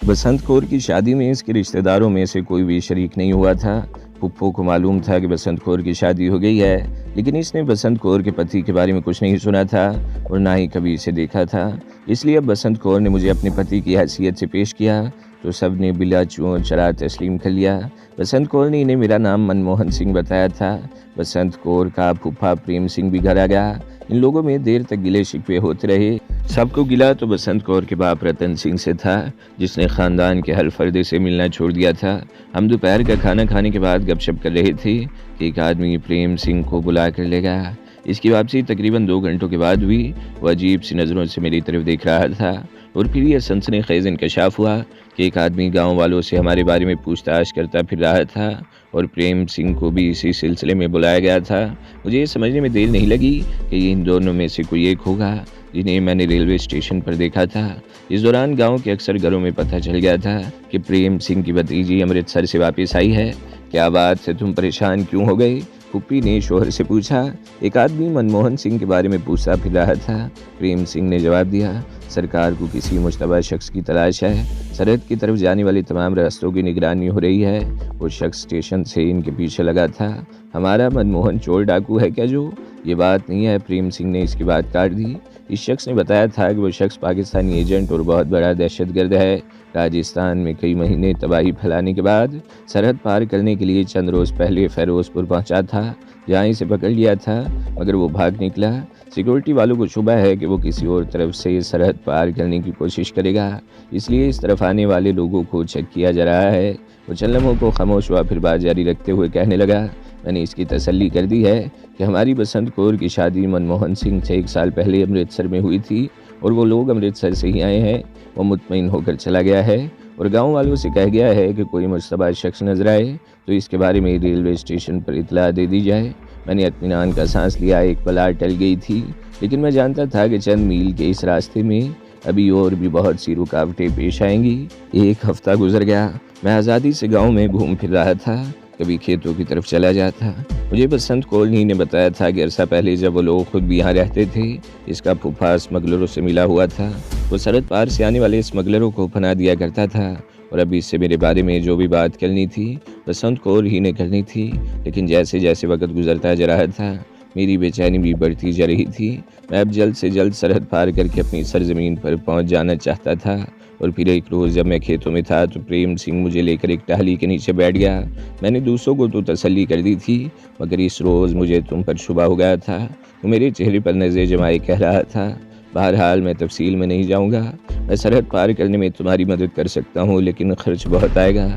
बसंत कौर की शादी में इसके रिश्तेदारों में से कोई भी शरीक नहीं हुआ था। फुप्पो को मालूम था कि बसंत कौर की शादी हो गई है, लेकिन इसने बसंत कौर के पति के बारे में कुछ नहीं सुना था और ना ही कभी इसे देखा था। इसलिए अब बसंत कौर ने मुझे अपने पति की हैसियत से पेश किया तो सब ने बिला चूं चढ़ा तस्लीम कर लिया। बसंत कौर ने इन्हें मेरा नाम मनमोहन सिंह बताया था। बसंत कौर का फूफा प्रेम सिंह भी घर आ गया। इन लोगों में देर तक गिले शिकवे होते रहे। सबको गिला तो बसंत कौर के बाप रतन सिंह से था, जिसने खानदान के हर फर्द से मिलना छोड़ दिया था। हम दोपहर का खाना खाने के बाद गपशप कर रहे थे कि एक आदमी प्रेम सिंह को बुला कर ले गया। इसकी वापसी तकरीबन 2 घंटों के बाद हुई। वह अजीब सी नज़रों से मेरी तरफ देख रहा था और फिर यह सनसनीखेज इंकशाफ हुआ कि एक आदमी गांव वालों से हमारे बारे में पूछताछ करता फिर रहा था और प्रेम सिंह को भी इसी सिलसिले में बुलाया गया था। मुझे ये समझने में देर नहीं लगी कि इन दोनों में से कोई एक होगा, जिन्हें मैंने रेलवे स्टेशन पर देखा था। इस दौरान गांव के अक्सर घरों में पता चल गया था कि प्रेम सिंह की भतीजी अमृतसर से वापस आई है। क्या बात है, तुम परेशान क्यों हो गए? फूफी ने शोहर से पूछा। एक आदमी मनमोहन सिंह के बारे में पूछता फिर रहा था। प्रेम सिंह ने जवाब दिया, सरकार को किसी मुश्तबा शख्स की तलाश है। सरहद की तरफ जाने वाले तमाम रास्तों की निगरानी हो रही है। वो शख्स स्टेशन से इनके पीछे लगा था। हमारा मनमोहन चोर डाकू है क्या? जो ये बात नहीं है, प्रेम सिंह ने इसकी बात काट दी। इस शख्स ने बताया था कि वो शख्स पाकिस्तानी एजेंट और बहुत बड़ा दहशतगर्द है। राजस्थान में कई महीने तबाही फैलाने के बाद सरहद पार करने के लिए चंद रोज़ पहले फ़िरोज़पुर पहुंचा था, जहां इसे पकड़ लिया था, मगर वो भाग निकला। सिक्योरिटी वालों को शुबा है कि वो किसी और तरफ से सरहद पार करने की कोशिश करेगा, इसलिए इस तरफ आने वाले लोगों को चेक किया जा रहा है। वो चंद लम्हों को खामोश हुआ, फिर बात जारी रखते हुए कहने लगा, मैंने इसकी तसल्ली कर दी है कि हमारी बसंत कौर की शादी मनमोहन सिंह से 1 साल पहले अमृतसर में हुई थी और वो लोग अमृतसर से ही आए हैं। वो मुतमईन होकर चला गया है और गांव वालों से कह गया है कि कोई मुश्तबा शख्स नजर आए तो इसके बारे में रेलवे स्टेशन पर इतला दे दी जाए। मैंने इत्मीनान का सांस लिया। एक बला टल गई थी, लेकिन मैं जानता था कि चंद मील के इस रास्ते में अभी और भी बहुत सी रुकावटें पेश आएंगी। 1 हफ्ता गुजर गया। मैं आज़ादी से गांव में घूम फिर रहा था, कभी खेतों की तरफ चला जाता। मुझे बसंत कौर ने बताया था कि अरसा पहले जब वो लोग खुद भी यहाँ रहते थे, इसका फूफा स्मगलरों से मिला हुआ था। वो सरहद पार से आने वाले स्मगलरों को पनाह दिया करता था और अभी इससे मेरे बारे में जो भी बात करनी थी बसंत कौर ही ने करनी थी। लेकिन जैसे जैसे वक्त गुजरता जा रहा था, मेरी बेचैनी भी बढ़ती जा रही थी। मैं अब जल्द से जल्द सरहद पार करके अपनी सरजमीन पर पहुंच जाना चाहता था। और फिर एक रोज़ जब मैं खेतों में था तो प्रेम सिंह मुझे लेकर एक टहली के नीचे बैठ गया। मैंने दूसरों को तो तसल्ली कर दी थी, मगर इस रोज़ मुझे तुम पर शुबा हो गया था। वो मेरे चेहरे पर नज़र जमाए कह रहा था, बहरहाल मैं तफसील में नहीं जाऊंगा। मैं सरहद पार करने में तुम्हारी मदद कर सकता हूँ, लेकिन खर्च बहुत आएगा।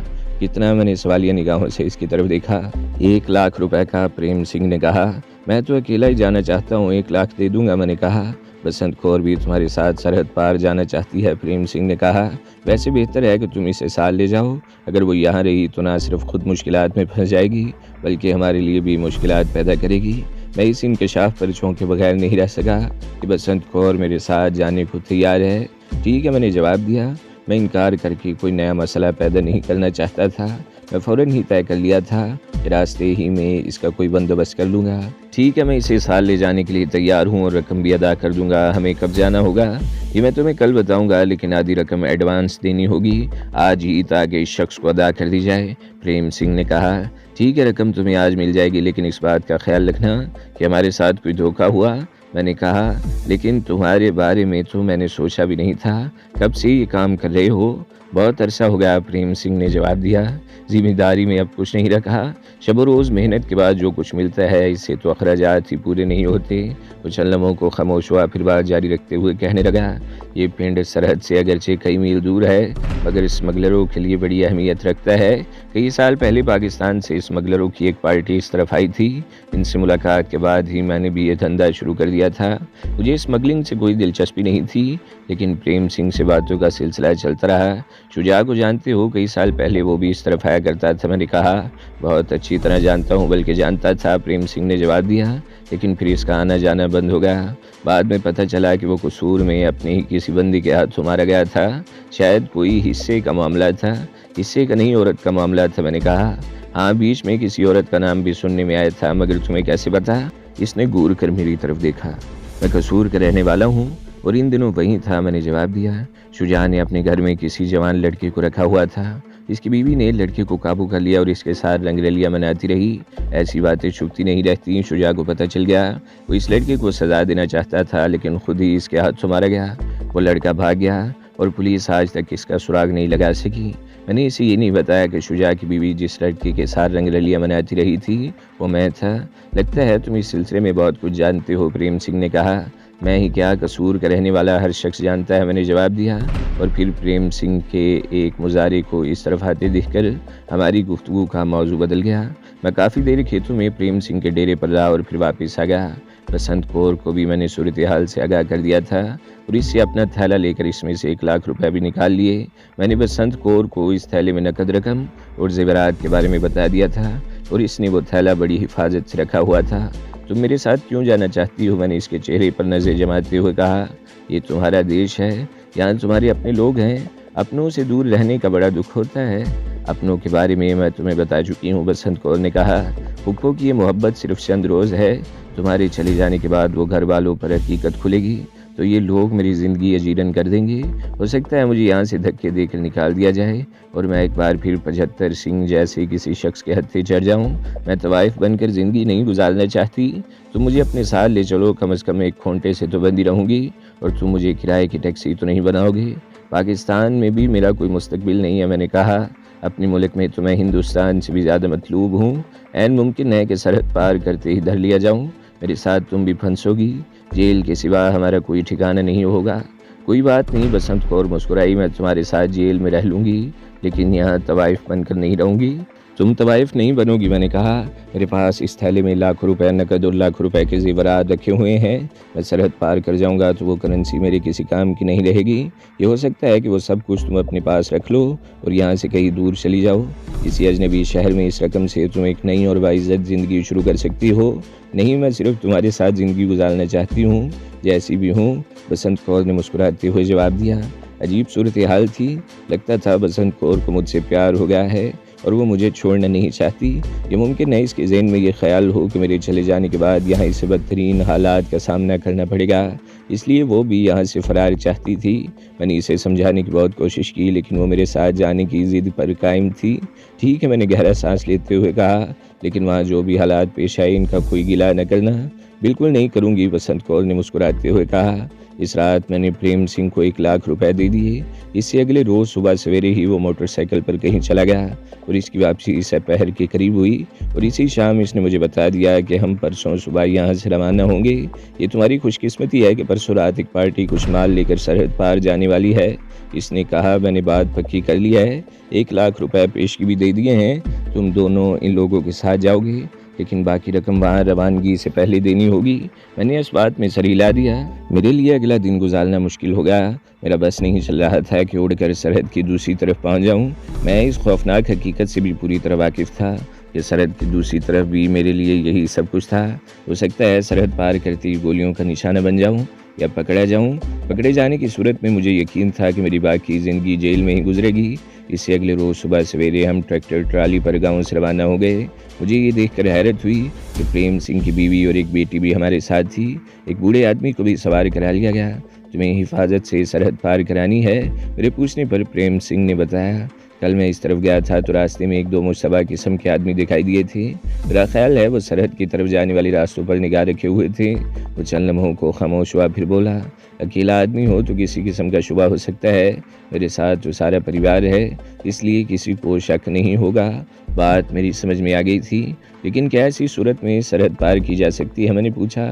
कितना? मैंने सवालिया निगाहों से इसकी तरफ देखा। 1 लाख रुपए का, प्रेम सिंह ने कहा। मैं तो अकेला ही जाना चाहता हूँ, 1 लाख दे दूंगा, मैंने कहा। बसंत कौर भी तुम्हारे साथ सरहद पार जाना चाहती है, प्रेम सिंह ने कहा। वैसे बेहतर है कि तुम इसे साथ ले जाओ। अगर वो यहाँ रही तो ना सिर्फ खुद मुश्किलात में फंस जाएगी, बल्कि हमारे लिए भी मुश्किलात पैदा करेगी। मैं इस इंकशाफ पर चौंके बगैर नहीं रह सका कि बसंत कौर मेरे साथ जाने को तैयार है। ठीक है, मैंने जवाब दिया। मैं इनकार करके कोई नया मसला पैदा नहीं करना चाहता था। मैं फ़ौरन ही तय कर लिया था कि रास्ते ही में इसका कोई बंदोबस्त कर लूँगा। ठीक है, मैं इसे साथ ले जाने के लिए तैयार हूँ और रकम भी अदा कर दूँगा। हमें कब जाना होगा ये मैं तुम्हें कल बताऊँगा, लेकिन आधी रकम एडवांस देनी होगी आज ही, ताकि इस शख्स को अदा कर दी जाए, प्रेम सिंह ने कहा। ठीक है, रकम तुम्हें आज मिल जाएगी, लेकिन इस बात का ख्याल रखना कि हमारे साथ कोई धोखा हुआ, मैंने कहा। लेकिन तुम्हारे बारे में तो मैंने सोचा भी नहीं था। कब से ये काम कर रहे हो? बहुत अरसा हो गया, प्रेम सिंह ने जवाब दिया। जिम्मेदारी में अब कुछ नहीं रखा। शब रोज़ मेहनत के बाद जो कुछ मिलता है, इससे तो अखराजात ही पूरे नहीं होते। कुछ लम्हों को खामोश हुआ, फिर बात जारी रखते हुए कहने लगा, ये पिंड सरहद से अगरचे कई मील दूर है, मगर स्मगलरों के लिए बड़ी अहमियत रखता है। कई साल पहले पाकिस्तान से स्मगलरों की एक पार्टी इस तरफ आई थी। इनसे मुलाकात के बाद ही मैंने भी ये धंधा शुरू कर दिया था। मुझे स्मगलिंग से कोई दिलचस्पी नहीं थी, लेकिन प्रेम सिंह से बातों का सिलसिला चलता रहा। शुजा को जानते हो? कई साल पहले वो भी इस तरफ आया करता था, मैंने कहा। बहुत अच्छी तरह जानता हूँ, बल्कि जानता था, प्रेम सिंह ने जवाब दिया। लेकिन फिर इसका आना जाना बंद हो गया। बाद में पता चला कि वो कसूर में अपने ही किसी बंदी के हाथों मारा गया था। शायद कोई हिस्से का मामला था। हिस्से का नहीं, औरत का मामला था, मैंने कहा। हाँ, बीच में किसी औरत का नाम भी सुनने में आया था, मगर तुम्हें कैसे पता? इसने घूर कर मेरी तरफ देखा। मैं कसूर का रहने वाला हूँ। और इन दिनों वहीं था, मैंने जवाब दिया। शुजा ने अपने घर में किसी जवान लड़के को रखा हुआ था। इसकी बीवी ने लड़के को काबू कर लिया और इसके साथ रंगरलियां मनाती रही। ऐसी बातें छुपती नहीं रहती। शुजा को पता चल गया। वो इस लड़के को सजा देना चाहता था, लेकिन खुद ही इसके हाथों मारा गया। वो लड़का भाग गया और पुलिस आज तक इसका सुराग नहीं लगा सकी। मैंने इसे ये नहीं बताया कि शुजा की बीवी जिस लड़के के साथ रंगरलियां मनाती रही थी वो मैं था। लगता है तुम इस सिलसिले में बहुत कुछ जानते हो, प्रेम सिंह ने कहा। मैं ही क्या, कसूर का रहने वाला हर शख्स जानता है, मैंने जवाब दिया। और फिर प्रेम सिंह के एक मुजारे को इस तरफ आते देखकर हमारी गुफ्तगू का मौजू बदल गया। मैं काफ़ी देर खेतों में प्रेम सिंह के डेरे पर रहा और फिर वापस आ गया। बसंत कौर को भी मैंने सूरत हाल से आगाह कर दिया था और इससे अपना थैला लेकर इसमें से 1 लाख रुपए भी निकाल लिए। मैंने बसंत कौर को इस थैले में नकद रकम और जेवरात के बारे में बता दिया था और इसने वो थैला बड़ी हिफाजत से रखा हुआ था। तुम मेरे साथ क्यों जाना चाहती हो? मैंने इसके चेहरे पर नज़र जमाते हुए कहा। ये तुम्हारा देश है, यहाँ तुम्हारे अपने लोग हैं। अपनों से दूर रहने का बड़ा दुख होता है। अपनों के बारे में मैं तुम्हें बता चुकी हूँ, बसंत कौर ने कहा। हुक्कों की ये मोहब्बत सिर्फ चंद रोज़ है। तुम्हारे चले जाने के बाद वो घर वालों पर हकीकत खुलेगी तो ये लोग मेरी ज़िंदगी अजीरन कर देंगे। हो सकता है मुझे यहाँ से धक्के देकर निकाल दिया जाए और मैं एक बार फिर 75 सिंह जैसे किसी शख्स के हत्थे चढ़ जाऊँ। मैं तवाइफ बनकर ज़िंदगी नहीं गुजारना चाहती। तुम मुझे अपने साथ ले चलो, कम से कम एक खोंटे से तो बंदी रहूँगी और तुम मुझे किराए की टैक्सी तो नहीं बनाओगे। पाकिस्तान में भी मेरा कोई मुस्तकबिल नहीं है, मैंने कहा। अपने मुल्क में तो मैं हिंदुस्तान से भी ज़्यादा मतलूब हूँ। ऐन मुमकिन है कि सरहद पार करते ही धर लिया जाऊँ। मेरे साथ तुम भी फंसोगी। जेल के सिवा हमारा कोई ठिकाना नहीं होगा। कोई बात नहीं, बसंत कौर मुस्कुराई। मैं तुम्हारे साथ जेल में रह लूँगी, लेकिन यहाँ तवाइफ बनकर नहीं रहूँगी। तुम तवाइफ नहीं बनोगी, मैंने कहा। मेरे पास इस थैले में लाखों रुपए नकद और लाखों रुपए के जेवरात रखे हुए हैं। मैं सरहद पार कर जाऊंगा तो वो करेंसी मेरे किसी काम की नहीं रहेगी। ये हो सकता है कि वो सब कुछ तुम अपने पास रख लो और यहाँ से कहीं दूर चली जाओ। किसी अजनबी शहर में इस रकम से तुम एक नई और बाइज्जत ज़िंदगी शुरू कर सकती हो। नहीं, मैं सिर्फ तुम्हारे साथ ज़िंदगी गुजारना चाहती हूँ, जैसी भी हूँ, बसंत कौर ने मुस्कुराते हुए जवाब दिया। अजीब सूरत हाल थी। लगता था बसंत कौर को मुझसे प्यार हो गया है और वो मुझे छोड़ना नहीं चाहती। ये मुमकिन है इसके ज़हन में ये ख्याल हो कि मेरे चले जाने के बाद यहाँ इसे बदतरीन हालात का सामना करना पड़ेगा, इसलिए वो भी यहाँ से फ़रार चाहती थी। मैंने इसे समझाने की बहुत कोशिश की, लेकिन वो मेरे साथ जाने की ज़िद पर कायम थी। ठीक है, मैंने गहरा सांस लेते हुए कहा, लेकिन वहाँ जो भी हालात पेश आए इनका कोई गिला न करना। बिल्कुल नहीं करूँगी, बसंत कौर ने मुस्कुराते हुए कहा। इस रात मैंने प्रेम सिंह को 1 लाख रुपए दे दिए। इससे अगले रोज़ सुबह सवेरे ही वो मोटरसाइकिल पर कहीं चला गया और इसकी वापसी दोपहर के करीब हुई और इसी शाम इसने मुझे बता दिया कि हम परसों सुबह यहाँ से रवाना होंगे। ये तुम्हारी खुशकिस्मती है कि परसों रात एक पार्टी कुछ माल लेकर सरहद पार जाने वाली है, इसने कहा। मैंने बात पक्की कर लिया है, 1 लाख रुपए पेशगी भी दे दिए हैं। तुम दोनों इन लोगों के साथ जाओगे, लेकिन बाकी रकम वहाँ रवानगी से पहले देनी होगी। मैंने इस बात में सर हिला दिया। मेरे लिए अगला दिन गुजारना मुश्किल हो गया। मेरा बस नहीं चल रहा था कि उड़कर सरहद की दूसरी तरफ पहुँच जाऊँ। मैं इस खौफनाक हकीकत से भी पूरी तरह वाकिफ़ था कि सरहद की दूसरी तरफ भी मेरे लिए यही सब कुछ था। हो सकता है सरहद पार करती गोलियों का निशाना बन जाऊँ या पकड़ा जाऊँ। पकड़े जाने की सूरत में मुझे यकीन था कि मेरी बाकी ज़िंदगी जेल में ही गुजरेगी। इससे अगले रोज़ सुबह सवेरे हम ट्रैक्टर ट्राली पर गाँव से रवाना हो गए। मुझे ये देखकर हैरत हुई कि प्रेम सिंह की बीवी और एक बेटी भी हमारे साथ थी। एक बूढ़े आदमी को भी सवार करा लिया गया। तुम्हें हिफाजत से सरहद पार करानी है, मेरे पूछने पर प्रेम सिंह ने बताया। कल मैं इस तरफ गया था तो रास्ते में 1-2 मुश्तबा किस्म के आदमी दिखाई दिए थे। मेरा ख्याल है वो सरहद की तरफ जाने वाले रास्तों पर निगाह रखे हुए थे। वो चंद लम्हों को खामोश हुआ, फिर बोला, अकेला आदमी हो तो किसी किस्म का शुबा हो सकता है। मेरे साथ तो सारा परिवार है, इसलिए किसी को शक नहीं होगा। बात मेरी समझ में आ गई थी, लेकिन क्या ऐसी सूरत में सरहद पार की जा सकती है? मैंने पूछा।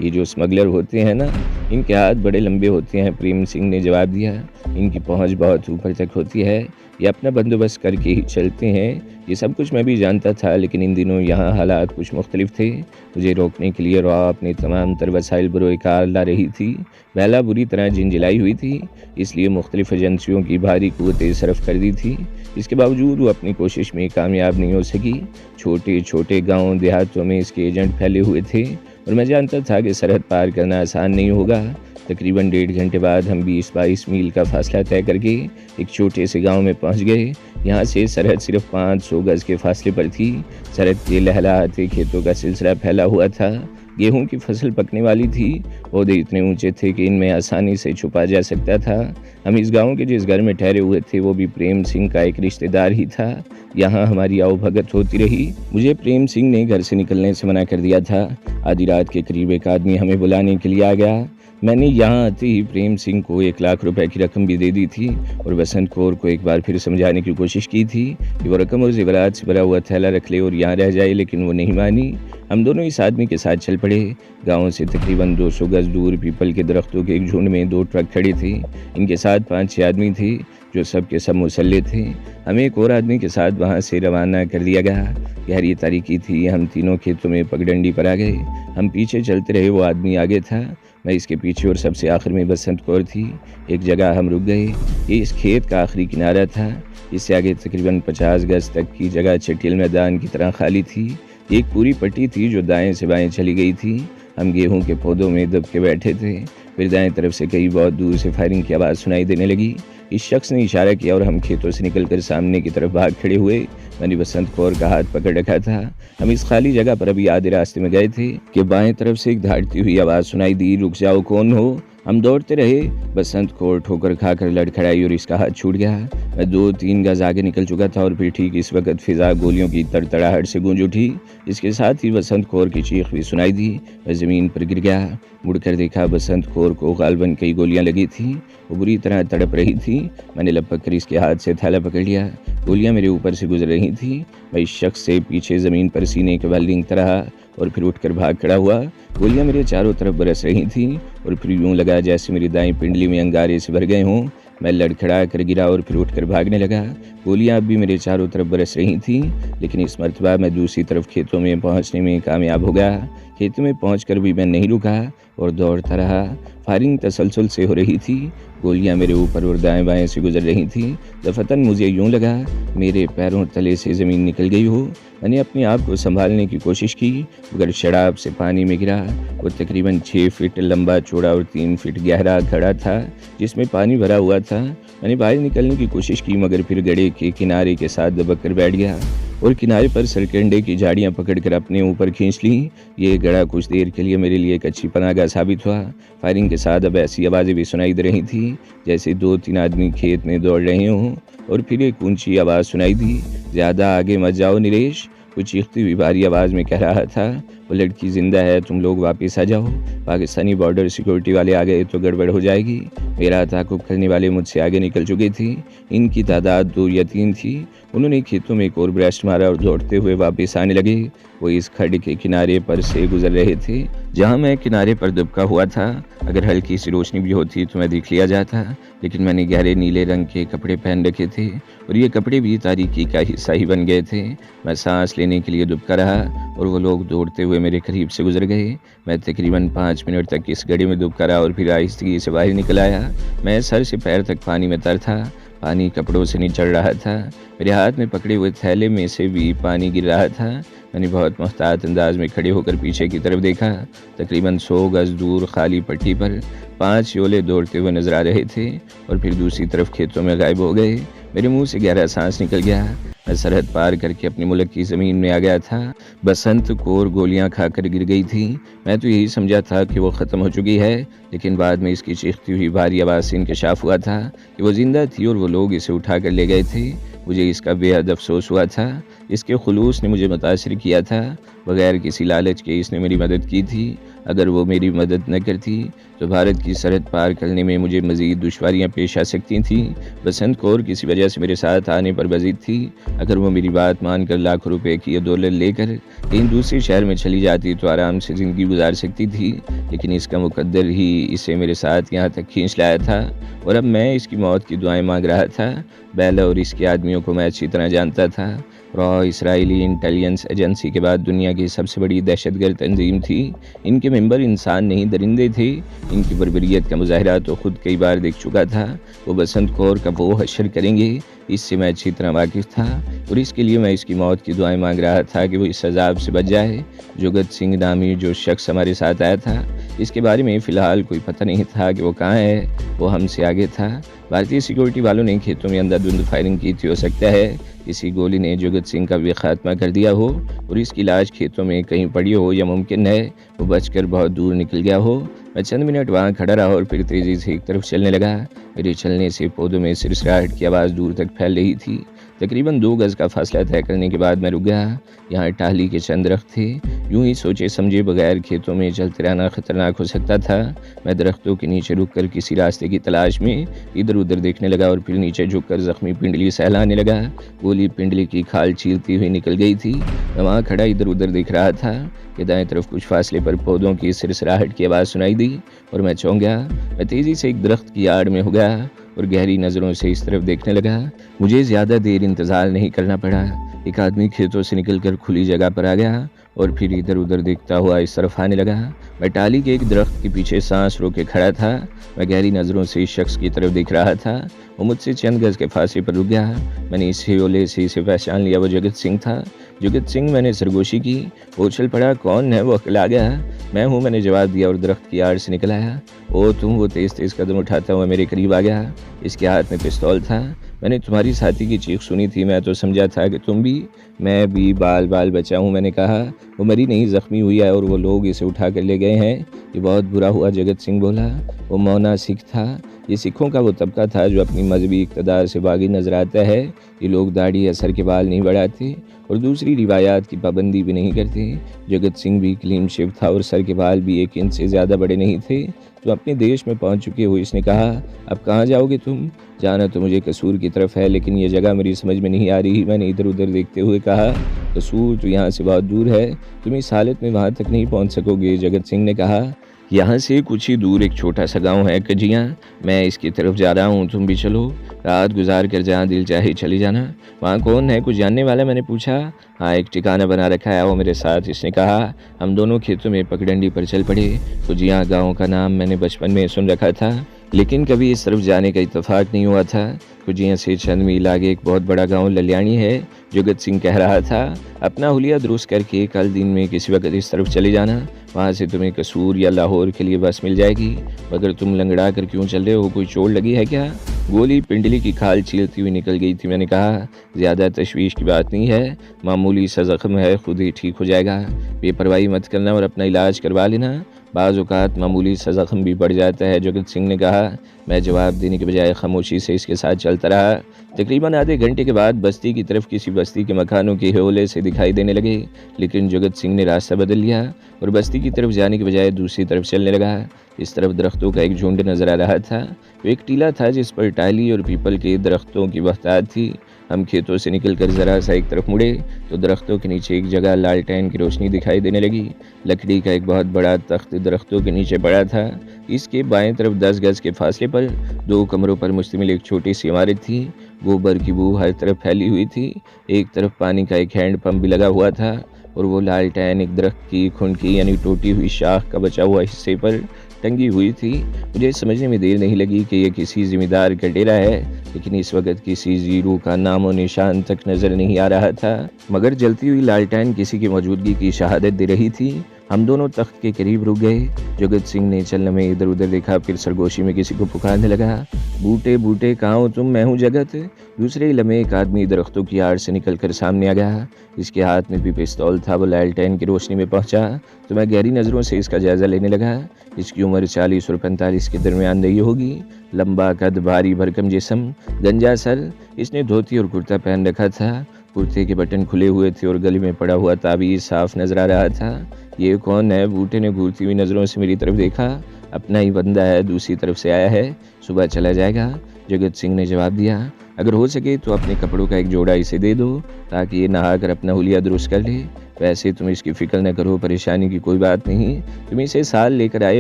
ये जो स्मगलर होते हैं ना, इनके हाथ बड़े लंबे होते हैं, प्रेम सिंह ने जवाब दिया। इनकी पहुंच बहुत ऊपर तक होती है। ये अपना बंदोबस्त करके ही चलते हैं। ये सब कुछ मैं भी जानता था, लेकिन इन दिनों यहाँ हालात कुछ मुख्तलिफ थे। मुझे रोकने के लिए रॉ अपने तमाम तर वसाइल बरोकार ला रही थी। बेला बुरी तरह झिंझिलाई हुई थी, इसलिए मुख्तलिफ एजेंसियों की भारी कुव्वतें सरफ कर दी थी। इसके बावजूद वो अपनी कोशिश में कामयाब नहीं हो सकी। छोटे छोटे गाँव देहातों में इसके एजेंट फैले हुए थे और मैं जानता था कि सरहद पार करना आसान नहीं होगा। तकरीबन 1.5 घंटे बाद हम 20-22 मील का फासला तय करके एक छोटे से गांव में पहुंच गए। यहाँ से सरहद सिर्फ 500 गज़ के फासले पर थी। सरहद के लहलहाते खेतों का सिलसिला फैला हुआ था। गेहूं की फसल पकने वाली थी। पौधे इतने ऊंचे थे कि इनमें आसानी से छुपा जा सकता था। हम इस गांव के जिस घर में ठहरे हुए थे वो भी प्रेम सिंह का एक रिश्तेदार ही था। यहाँ हमारी आवभगत होती रही। मुझे प्रेम सिंह ने घर से निकलने से मना कर दिया था। आधी रात के करीब एक आदमी हमें बुलाने के लिए आ गया। मैंने यहाँ आते ही प्रेम सिंह को 1 लाख रुपए की रकम भी दे दी थी और बसंत कौर को एक बार फिर समझाने की कोशिश की थी कि वो रकम और जेवरात से भरा हुआ थैला रख ले और यहाँ रह जाए, लेकिन वो नहीं मानी। हम दोनों इस आदमी के साथ चल पड़े। गांव से तकरीबन 200 गज दूर पीपल के दरख्तों के एक झुंड में 2 ट्रक खड़े थे। इनके साथ 5-6 आदमी थे जो सब के सब मुसल्ले थे। हमें एक और आदमी के साथ वहाँ से रवाना कर दिया गया। गहरी तारीकी थी। हम तीनों खेतों में पगडंडी पर आ गए। हम पीछे चलते रहे, वो आदमी आगे था, मैं इसके पीछे और सबसे आखिर में बसंत कौर थी। एक जगह हम रुक गए। ये इस खेत का आखिरी किनारा था। इससे आगे तकरीबन 50 गज तक की जगह चटियल मैदान की तरह खाली थी। एक पूरी पट्टी थी जो दाएं से बाएं चली गई थी। हम गेहूं के पौधों में दब के बैठे थे। फिर दाएं तरफ से कहीं बहुत दूर से फायरिंग की आवाज़ सुनाई देने लगी। इस शख्स ने इशारा किया और हम खेतों से निकलकर सामने की तरफ भाग खड़े हुए। मैंने बसंत कौर का हाथ पकड़ रखा था। हम इस खाली जगह पर अभी आधे रास्ते में गए थे कि बाएं तरफ से एक धाड़ती हुई आवाज़ सुनाई दी, रुक जाओ, कौन हो? हम दौड़ते रहे। बसंत कौर ठोकर खाकर लड़खड़ाई और इसका हाथ छूट गया। मैं 2-3 गज आगे निकल चुका था और फिर ठीक इस वक्त फिजा गोलियों की तड़तड़ाहट से गूंज उठी। इसके साथ ही बसंत कौर की चीख भी सुनाई दी। मैं ज़मीन पर गिर गया। मुड़कर देखा, बसंत कौर को गालबन कई गोलियां लगी थी। वो बुरी तरह तड़प रही थी। मैंने लपक कर इसके हाथ से थैला पकड़ लिया। गोलियां मेरे ऊपर से गुजर रही थी। मैं इस शख्स से पीछे ज़मीन पर सीने के बल लिंगता रहा और फिर उठकर भाग खड़ा हुआ। गोलियां मेरे चारों तरफ बरस रही थीं और फिर यूं लगा जैसे मेरी दाईं पिंडली में अंगारे से भर गए हों। मैं लड़खड़ा कर गिरा और फिर उठकर भागने लगा। गोलियां अब भी मेरे चारों तरफ बरस रही थीं, लेकिन इस मर्तबा मैं दूसरी तरफ खेतों में पहुंचने में कामयाब हो गया। खेतों में पहुंचकर भी मैं नहीं रुका और दौड़ता रहा। फायरिंग तसलसल से हो रही थी। गोलियां मेरे ऊपर और दाएं बाएं से गुजर रही थीं। दफतन मुझे यूं लगा मेरे पैरों तले से ज़मीन निकल गई हो। मैंने अपने आप को संभालने की कोशिश की मगर शराब से पानी में गिरा। वो तकरीबन 6 फीट लंबा, चौड़ा और 3 फीट गहरा घड़ा था जिसमें पानी भरा हुआ था। मैंने बाहर निकलने की कोशिश की मगर फिर गड्ढे के किनारे के साथ दबक कर बैठ गया और किनारे पर सरकंडे की झाड़ियां पकड़कर अपने ऊपर खींच ली। ये गड़ा कुछ देर के लिए मेरे लिए एक अच्छी पनाहगाह साबित हुआ। फायरिंग के साथ अब ऐसी आवाज़ें भी सुनाई दे रही थी जैसे 2-3 आदमी खेत में दौड़ रहे हों। और फिर एक ऊंची आवाज़ सुनाई दी, ज़्यादा आगे मत जाओ नरेश। कुछ चीखती हुई भारी आवाज़ में कह रहा था, वो लड़की जिंदा है, तुम लोग वापस आ जाओ। पाकिस्तानी बॉर्डर सिक्योरिटी वाले आ गए तो गड़बड़ हो जाएगी। मेरा ताकुब करने वाले मुझसे आगे निकल चुके थे। इनकी तादाद 2 या 3 थी। उन्होंने खेतों में एक और ब्रेस्ट मारा और दौड़ते हुए वापस आने लगे। वो इस खड्ड के किनारे पर से गुजर रहे थे जहाँ मैं किनारे पर दबका हुआ था। अगर हल्की सी रोशनी भी होती तो मैं देख लिया जाता, लेकिन मैंने गहरे नीले रंग के कपड़े पहन रखे थे और ये कपड़े भी तारीकी का हिस्सा ही बन गए थे। मैं सांस लेने के लिए दुबका रहा और वो लोग दौड़ते हुए मेरे करीब से गुजर गए। मैं तकरीबन 5 मिनट तक इस गड्ढे में दुबका रहा और फिर आहिस्तगी से बाहर निकल आया। मैं सर से पैर तक पानी में तर था। पानी कपड़ों से निचड़ रहा था। मेरे हाथ में पकड़े हुए थैले में से भी पानी गिर रहा था। मैंने बहुत मुहतात अंदाज में खड़े होकर पीछे की तरफ देखा। तकरीबन 100 गज दूर खाली पट्टी पर 5 योले दौड़ते हुए नजर आ रहे थे और फिर दूसरी तरफ खेतों में गायब हो गए। मेरे मुंह से गहरा सांस निकल गया। मैं सरहद पार करके अपने मुल्क की ज़मीन में आ गया था। बसंत कौर गोलियां खाकर गिर गई थी। मैं तो यही समझा था कि वो ख़त्म हो चुकी है, लेकिन बाद में इसकी चीखती हुई भारी आवाज़ से इंकशाफ हुआ था कि वो ज़िंदा थी और वो लोग इसे उठा कर ले गए थे। मुझे इसका बेहद अफसोस हुआ था। इसके खुलूस ने मुझे मुतासिर किया था। बगैर किसी लालच के इसने मेरी मदद की थी। अगर वो मेरी मदद न करती तो भारत की सरहद पार करने में मुझे मज़ीद दुश्वारियाँ पेश आ सकती थीं। बसंत कौर किसी वजह से मेरे साथ आने पर बज़िद थी। अगर वो मेरी बात मानकर लाखों रुपए की दौलत लेकर कहीं दूसरे शहर में चली जाती तो आराम से ज़िंदगी गुजार सकती थी, लेकिन इसका मुकद्दर ही इसे मेरे साथ यहाँ तक खींच लाया था और अब मैं इसकी मौत की दुआएं मांग रहा था। बेला और इसके आदमियों को मैं अच्छी तरह जानता था। रॉ इसराइली इंटेलिजेंस एजेंसी के बाद दुनिया की सबसे बड़ी दहशतगर्द तंजीम थी। इनके मेंबर इंसान नहीं दरिंदे थे। इनकी बर्बरियत का मुजाहरा तो खुद कई बार देख चुका था। वो बसंत कौर का वो हशर करेंगे, इससे मैं अच्छी तरह वाकिफ था और इसके लिए मैं इसकी मौत की दुआएं मांग रहा था कि वो इस अजाब से बच जाए। जुगत सिंह नामी जो शख्स हमारे साथ आया था, इसके बारे में फ़िलहाल कोई पता नहीं था कि वो कहाँ है, वो हमसे आगे था। भारतीय सिक्योरिटी वालों ने खेतों में अंधाधुंध फायरिंग की थी। हो सकता है किसी गोली ने जगत सिंह का भी खात्मा कर दिया हो और इसकी लाश खेतों में कहीं पड़ी हो, या मुमकिन है वो बचकर बहुत दूर निकल गया हो। मैं चंद मिनट वहाँ खड़ा रहा और फिर तेज़ी से एक तरफ चलने लगा। मेरे चलने से पौधों में सिरसराहट की आवाज़ दूर तक फैल रही थी। तकरीबन 2 गज़ का फासला तय करने के बाद मैं रुक गया। यहाँ टाहली के चंद दरख्त थे। यूं ही सोचे समझे बगैर खेतों में चलते रहना खतरनाक हो सकता था। मैं दरख्तों के नीचे रुककर किसी रास्ते की तलाश में इधर उधर देखने लगा और फिर नीचे झुककर जख्मी पिंडली सहलाने लगा। गोली पिंडली की खाल चीरती हुई निकल गई थी। मैं वहाँ खड़ा इधर उधर देख रहा था कि दाएं तरफ कुछ फासले पर पौधों की सिरसराहट की आवाज़ सुनाई दी और मैं चौंक गया। मैं तेज़ी से एक दरख्त की आड़ में हो गया और गहरी नज़रों से इस तरफ देखने लगा। मुझे ज़्यादा देर इंतज़ार नहीं करना पड़ा। एक आदमी खेतों से निकलकर खुली जगह पर आ गया और फिर इधर उधर देखता हुआ इस तरफ आने लगा। मैं टाली के एक दरख्त के पीछे सांस रोके खड़ा था। मैं गहरी नज़रों से इस शख्स की तरफ देख रहा था। वो मुझसे चंद गज के फासले पर रुक गया। मैंने इस ह्योले से इसे पहचान लिया। वो जगत सिंह था। जगत सिंह, मैंने सरगोशी की। वो उछल पड़ा। कौन है? वो अकेला गया। मैं हूँ, मैंने जवाब दिया और दरख्त की आड़ से निकल आया। ओ तुम? वो तेज़ तेज़ कदम उठाता हुआ मेरे करीब आ गया। इसके हाथ में पिस्तौल था। मैंने तुम्हारी साथी की चीख सुनी थी। मैं तो समझा था कि तुम भी। मैं भी बाल बाल बचा हूँ, मैंने कहा। वो मरी नहीं, ज़ख्मी हुई है और वो लोग इसे उठा कर ले गए हैं। ये बहुत बुरा हुआ, जगत सिंह बोला। वो मौना सिख था। ये सिखों का वो तबका था जो अपनी मजहबी इक़्तिदार से बागी नजर आता है। ये लोग दाढ़ी या सर के बाल नहीं बढ़ाते और दूसरी रिवायात की पाबंदी भी नहीं करते। जगत सिंह भी क्लीन शेव था और सर के बाल भी 1 इंच से ज़्यादा बड़े नहीं थे। तुम अपने देश में पहुंच चुके हो, इसने कहा। अब कहाँ जाओगे तुम? जाना तो मुझे कसूर की तरफ है, लेकिन यह जगह मेरी समझ में नहीं आ रही। मैंने इधर उधर देखते हुए कहा। कसूर तो यहाँ से बहुत दूर है, तुम इस हालत में वहाँ तक नहीं पहुँच सकोगे। जगत सिंह ने कहा। यहाँ से कुछ ही दूर एक छोटा सा गांव है, कजियाँ। मैं इसकी तरफ जा रहा हूँ, तुम भी चलो। रात गुजार कर जहाँ दिल चाहे चली जाना। वहाँ कौन है? कुछ जानने वाला? मैंने पूछा। हाँ, एक ठिकाना बना रखा है, वो मेरे साथ, इसने कहा। हम दोनों खेतों में पगडंडी पर चल पड़े। कजियाँ गाँव का नाम मैंने बचपन में सुन रखा था, लेकिन कभी इस तरफ जाने का इत्तेफाक नहीं हुआ था। कुजियाँ से चंद मील आगे एक बहुत बड़ा गांव ललियानी है। जगत सिंह कह रहा था। अपना हुलिया दुरुस्त करके कल दिन में किसी वक्त इस तरफ चले जाना। वहाँ से तुम्हें कसूर या लाहौर के लिए बस मिल जाएगी। मगर तुम लंगड़ा कर क्यों चल रहे हो? कोई चोट लगी है क्या? गोली पिंडली की खाल चीरती हुई निकल गई थी। मैंने कहा। ज़्यादा तशवीश की बात नहीं है, मामूली सा ज़ख्म है, खुद ही ठीक हो जाएगा। बेपरवाही मत करना और अपना इलाज करवा लेना। बाज़ औक़ात मामूली सा ज़ख्म भी बढ़ जाता है, जगत सिंह ने कहा। मैं जवाब देने के बजाय खामोशी से इसके साथ चलता रहा। तकरीबन आधे घंटे के बाद बस्ती की तरफ किसी बस्ती के मकानों के ह्योले से दिखाई देने लगे, लेकिन जगत सिंह ने रास्ता बदल लिया और बस्ती की तरफ जाने के बजाय दूसरी तरफ चलने लगा। इस तरफ दरख्तों का एक झुंड नजर आ रहा था। वो एक टीला था जिस पर टाली और पीपल के दरख्तों की बहतात थी। हम खेतों से निकलकर ज़रा सा एक तरफ मुड़े तो दरख्तों के नीचे एक जगह लालटेन की रोशनी दिखाई देने लगी। लकड़ी का एक बहुत बड़ा तख्त दरख्तों के नीचे पड़ा था। इसके बाएं तरफ 10 गज के फासले पर 2 कमरों पर मुश्तमिल एक छोटी सी इमारत थी। गोबर की बू हर तरफ फैली हुई थी। एक तरफ पानी का एक हैंड पंप भी लगा हुआ था और वो लालटेन एक दरख्त की खुनकी यानी टूटी हुई शाख का बचा हुआ हिस्से पर टंगी हुई थी। मुझे समझने में देर नहीं लगी कि यह किसी जिम्मेदार का डेरा है, लेकिन इस वक्त किसी जीरो का नामो निशान तक नजर नहीं आ रहा था। मगर जलती हुई लालटेन किसी की मौजूदगी की शहादत दे रही थी। हम दोनों तख्त के करीब रुक गए। जगत सिंह ने चलने में इधर उधर देखा, फिर सरगोशी में किसी को पुकारने लगा। बूटे बूटे कहाँ हो तुम? मैं हूँ जगत। दूसरे ही लम्हे एक आदमी दरख्तों की आड़ से निकलकर सामने आ गया। इसके हाथ में भी पिस्तौल था। वो लालटेन की रोशनी में पहुंचा तो मैं गहरी नज़रों से इसका जायज़ा लेने लगा। इसकी उम्र 40 और 45 के दरमियान रही होगी। लंबा कद, भारी भरकम जिस्म, गंजा सर। इसने धोती और कुर्ता पहन रखा था। कुर्ते के बटन खुले हुए थे और गले में पड़ा हुआ ताबीज़ साफ नजर आ रहा था। ये कौन है? बूटे ने घूरती हुई नज़रों से मेरी तरफ देखा। अपना ही बंदा है, दूसरी तरफ से आया है, सुबह चला जाएगा। जगत सिंह ने जवाब दिया। अगर हो सके तो अपने कपड़ों का एक जोड़ा इसे दे दो ताकि ये नहाकर अपना हुलिया दुरुस्त कर ले। वैसे तुम इसकी फिक्र न करो, परेशानी की कोई बात नहीं। तुम इसे साल लेकर आए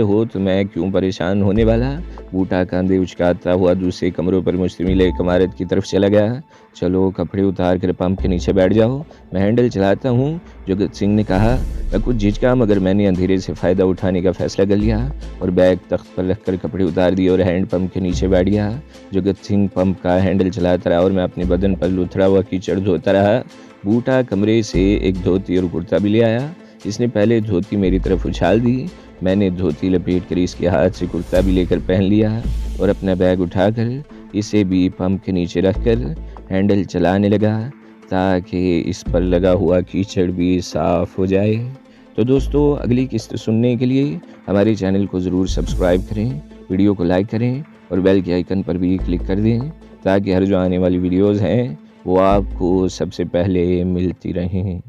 हो तो मैं क्यों परेशान होने वाला। बूटा कंधे उचकाता हुआ दूसरे कमरों पर मुश्तमिल एक इमारत की तरफ चला गया। चलो कपड़े उतार कर पंप के नीचे बैठ जाओ, मैं हैंडल चलाता हूँ, जगत सिंह ने कहा। मैं कुछ झिझका, मगर मैंने अंधेरे से फ़ायदा उठाने का फैसला कर लिया और बैग तख्त पर रखकर कपड़े उतार दिए और हैंड पंप के नीचे बैठ गया। जगत सिंह पंप का हैंडल चलाता रहा और मैं अपने बदन पर लुथड़ा हुआ कीचड़ धोता रहा। बूटा कमरे से एक धोती और कुर्ता भी ले आया। इसने पहले धोती मेरी तरफ उछाल दी मैंने धोती लपेट कर इसके हाथ से कुर्ता भी लेकर पहन लिया और अपना बैग उठाकर इसे भी पंप के नीचे रखकर हैंडल चलाने लगा ताकि इस पर लगा हुआ कीचड़ भी साफ हो जाए। तो दोस्तों, अगली किस्त सुनने के लिए हमारे चैनल को ज़रूर सब्सक्राइब करें, वीडियो को लाइक करें और बेल के आइकन पर भी क्लिक कर दें ताकि हर जो आने वाली वीडियोज़ हैं वो आपको सबसे पहले मिलती रहें।